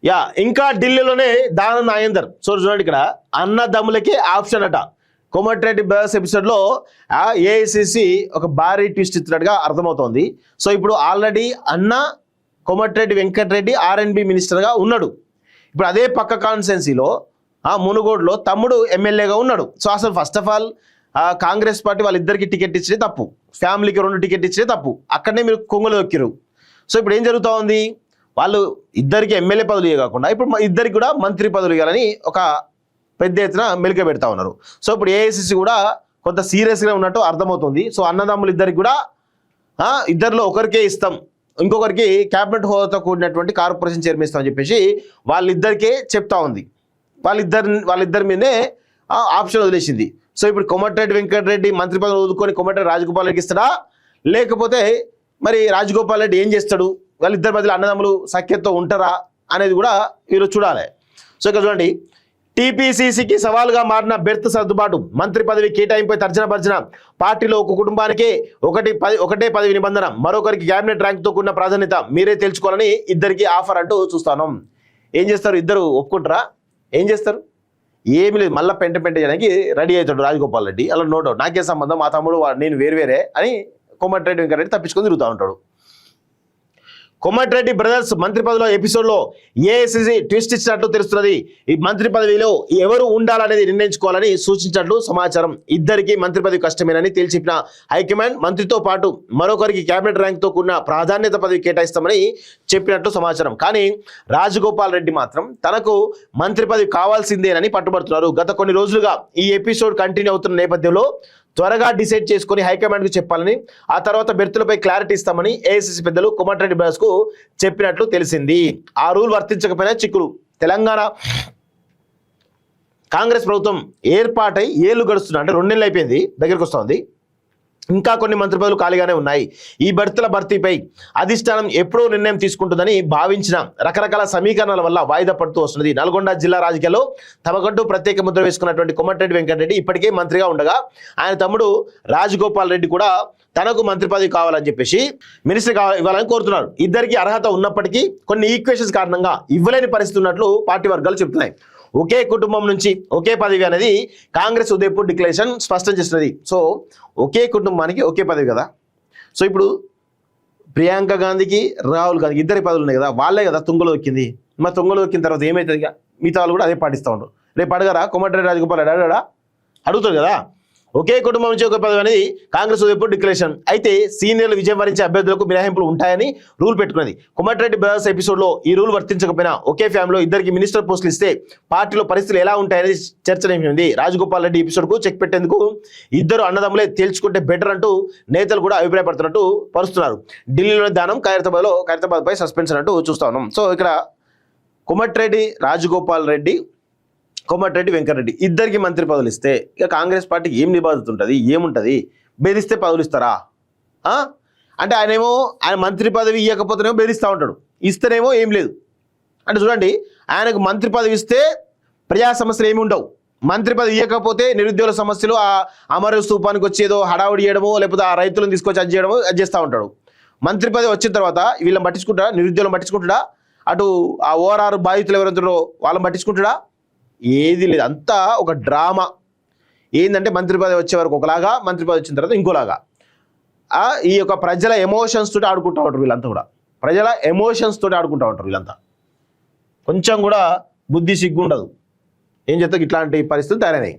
Yeah ఇంకా ఢిల్లీలోనే Danam Nagender. So చూడండి ఇక్కడ అన్నదమ్ములకి ఆప్షన్ అట. కోమటిరెడ్డి బ్రదర్స్ ఎపిసోడ్లో ఏఐసిసి ఒక భారీ ట్విస్ట్ ఇచ్చినట్టుగా అర్థమవుతోంది. సో ఇప్పుడు ఆల్రెడీ అన్న కోమటిరెడ్డి వెంకటరెడ్డి ఆర్ఎండ్బి మినిస్టర్గా ఉన్నాడు. ఇప్పుడు అదే పక్క కాన్స్టిట్యున్సీలో మునుగోడులో తమ్ముడు ఎమ్మెల్యేగా ఉన్నాడు. సో అసలు first of all Congress party వాళ్ళిద్దరికి టికెట్ ఇచ్చే తప్పు, ఫ్యామిలీకి 2 టికెట్ ఇచ్చే తప్పు. అక్కడనే మీరు కొంగలు దొక్కిరు. సో ఇప్పుడు ఏం జరుగుతూ ఉంది, వాళ్ళు ఇద్దరికి ఎమ్మెల్యే పదవులు కాకుండా ఇప్పుడు ఇద్దరికి కూడా మంత్రి పదవులు ఇవ్వాలని ఒక పెద్ద ఎత్తున మెలిక పెడతా ఉన్నారు. సో ఇప్పుడు ఏఐసిసి కూడా కొంత సీరియస్గా ఉన్నట్టు అర్థమవుతుంది. సో అన్నదమ్ములు ఇద్దరికి కూడా ఇద్దరిలో ఒకరికే ఇస్తాం, ఇంకొకరికి క్యాబినెట్ హోదాతో కూడినటువంటి కార్పొరేషన్ చైర్మన్ ఇస్తామని చెప్పేసి వాళ్ళిద్దరికే చెప్తా ఉంది. వాళ్ళిద్దరి మీదే ఆప్షన్ వదిలేసింది. సో ఇప్పుడు కోమటిరెడ్డి వెంకటరెడ్డి మంత్రి పదవి వదులుకొని కోమటిరెడ్డి రాజగోపాల్ రెడ్డికి ఇస్తాడా, లేకపోతే మరి రాజగోపాల్ రెడ్డి ఏం చేస్తాడు, వాళ్ళిద్దరి మధ్యలో అన్నదమ్ములు సఖ్యతతో ఉంటారా అనేది కూడా వీరు చూడాలి. సో ఇక్కడ చూడండి, టీపీసీసీకి సవాలుగా మారిన బెర్త్ సర్దుబాటు, మంత్రి పదవి కేటాయింపై తర్జన భర్జన, పార్టీలో ఒక కుటుంబానికే ఒకటే పదవి నిబంధన, మరొకరికి క్యాబినెట్ ర్యాంక్తో కూడిన ప్రాధాన్యత, మీరే తెలుసుకోవాలని ఇద్దరికి ఆఫర్ అంటూ చూస్తాను. ఏం చేస్తారు, ఇద్దరు ఒప్పుకుంటారా, ఏం చేస్తారు, ఏమి లేదు, మళ్ళీ పెంట చేయడానికి రెడీ అవుతాడు రాజగోపాల్ రెడ్డి. అలా నో డౌట్, నాకే సంబంధం, మా తమ్ముడు నేను వేరే అని కోమటిరెడ్డి వెంకటరెడ్డి తప్పించుకొని తిరుగుతూ ఉంటాడు. కోమటిరెడ్డి బ్రదర్స్ మంత్రి పదవిలో ఎపిసోడ్లో ఏఐసిసి ట్విస్ట్ ఇచ్చినట్లు తెలుస్తున్నది. ఈ మంత్రి పదవిలో ఎవరు ఉండాలనేది నిర్ణయించుకోవాలని సూచించినట్లు సమాచారం. ఇద్దరికి మంత్రి పదవి కష్టమేనని తేల్చిపిన హైకమాండ్ మంత్రితో పాటు మరొకరికి క్యాబినెట్ ర్యాంక్తో కూడిన ప్రాధాన్యత పదవి కేటాయిస్తామని చెప్పినట్లు సమాచారం. కానీ రాజగోపాల్ రెడ్డి మాత్రం తనకు మంత్రి పదవి కావాల్సిందేనని పట్టుబడుతున్నారు. గత కొన్ని రోజులుగా ఈ ఎపిసోడ్ కంటిన్యూ అవుతున్న నేపథ్యంలో త్వరగా డిసైడ్ చేసుకుని హైకమాండ్కు చెప్పాలని, ఆ తర్వాత బెర్తులపై క్లారిటీ ఇస్తామని ఏఐసిసి పెద్దలు కోమటిరెడ్డి బ్రదర్స్కు చెప్పినట్లు తెలిసింది. ఆ రూల్ వర్తించకపోయినా చిక్కులు. తెలంగాణ కాంగ్రెస్ ప్రభుత్వం ఏర్పాటై ఏళ్ళు గడుస్తున్నా, అంటే 2 నెలలు అయిపోయింది, దగ్గరికి వస్తుంది. ఇంకా కొన్ని మంత్రి పదవులు ఖాళీగానే ఉన్నాయి. ఈ బెర్తుల భర్తీపై అధిష్టానం ఎప్పుడో నిర్ణయం తీసుకుంటుందని భావించిన రకరకాల సమీకరణల వల్ల వాయిదా పడుతూ వస్తున్నది. నల్గొండ జిల్లా రాజకీయాల్లో తమకంటూ ప్రత్యేక ముద్ర వేసుకున్నటువంటి కోమటిరెడ్డి వెంకటరెడ్డి ఇప్పటికే మంత్రిగా ఉండగా ఆయన తమ్ముడు రాజగోపాల్ రెడ్డి కూడా తనకు మంత్రి పదవి కావాలని చెప్పేసి మినిస్టర్ ఇవ్వాలని కోరుతున్నారు. ఇద్దరికి అర్హత ఉన్నప్పటికీ కొన్ని ఈక్వేషన్స్ కారణంగా ఇవ్వలేని పరిస్థితి ఉన్నట్లు పార్టీ వర్గాలు చెబుతున్నాయి. ఒకే కుటుంబం నుంచి ఒకే పదవి అనేది కాంగ్రెస్ ఉదయపూర్ డిక్లరేషన్ స్పష్టం చేస్తున్నది. సో ఒకే కుటుంబానికి ఒకే పదవి కదా. సో ఇప్పుడు ప్రియాంక గాంధీకి రాహుల్ గాంధీకి ఇద్దరి పదవులు ఉన్నాయి కదా, వాళ్ళే కదా తుంగలో దొక్కింది. మరి తుంగలో దొక్కిన తర్వాత ఏమవుతుంది, ఇక మిగతా వాళ్ళు కూడా అదే పాటిస్తూ ఉంటారు. రేపు అడగరా కోమటిరెడ్డి రాజగోపాల్ రెడ్డి అడుగుతారు కదా. ఒకే కుటుంబం నుంచి ఒక పదవి అనేది కాంగ్రెస్ ఉదయపూర్ డిక్లరేషన్. అయితే సీనియర్లు విజయం వరించే అభ్యర్థులకు మినహాయింపులు ఉంటాయని రూల్ పెట్టుకున్నది. కోమటిరెడ్డి బ్రదర్స్ ఎపిసోడ్లో ఈ రూల్ వర్తించకపోయినా ఒకే ఫ్యామిలీలో ఇద్దరికి మినిస్టర్ పోస్టులు ఇస్తే పార్టీలో పరిస్థితులు ఎలా ఉంటాయనేది చర్చనీయమైంది. రాజగోపాల్ రెడ్డి ఎపిసోడ్కు చెక్ పెట్టేందుకు ఇద్దరు అన్నదమ్ములే తేల్చుకుంటే బెటర్ అంటూ నేతలు కూడా అభిప్రాయపడుతున్నట్టు పరుస్తున్నారు. ఢిల్లీలోని దానం ఖైరతాబాద్పై సస్పెన్షన్ అంటూ చూస్తా ఉన్నాం. సో ఇక్కడ కోమటిరెడ్డి రాజగోపాల్ రెడ్డి, కోమటిరెడ్డి వెంకటరెడ్డి ఇద్దరికి మంత్రి పదవులు ఇస్తే ఇక కాంగ్రెస్ పార్టీకి ఏం నిబాధత ఉంటుంది, ఏముంటుంది, బెదిరిస్తే పదవులు ఇస్తారా? అంటే ఆయన మంత్రి పదవి ఇవ్వకపోతేనేమో బెదిరిస్తూ ఉంటాడు, ఇస్తేనేమో ఏం లేదు. అంటే చూడండి, ఆయనకు మంత్రి పదవి ఇస్తే ప్రజా సమస్యలు ఏమి ఉండవు, మంత్రి పదవి ఇవ్వకపోతే నిరుద్యోగ సమస్యలు ఆ అమర స్థూపానికి వచ్చేదో హడావుడి చేయడమో లేకపోతే ఆ రైతులను తీసుకొచ్చి అది చేయడమో అది చేస్తూ ఉంటాడు. మంత్రి పదవి వచ్చిన తర్వాత వీళ్ళని పట్టించుకుంటాడా, నిరుద్యోగం పట్టించుకుంటాడా, అటు ఆ ఓఆర్ఆర్ బాధితులు ఎవరైతున్నారో వాళ్ళని పట్టించుకుంటాడా? ఏది లేదు, అంతా ఒక డ్రామా. ఏంటంటే మంత్రి పదవి వచ్చే వరకు ఒకలాగా, మంత్రి పదవి వచ్చిన తర్వాత ఇంకోలాగా. ఈ యొక్క ప్రజల ఎమోషన్స్ తోటి ఆడుకుంటూ ఉంటారు వీళ్ళంతా కూడా, ప్రజల ఎమోషన్స్ తోటి ఆడుకుంటూ ఉంటారు వీళ్ళంతా. కొంచెం కూడా బుద్ధి సిగ్గు ఉండదు. ఏం చేస్తే ఇట్లాంటి పరిస్థితులు తయారైనాయి.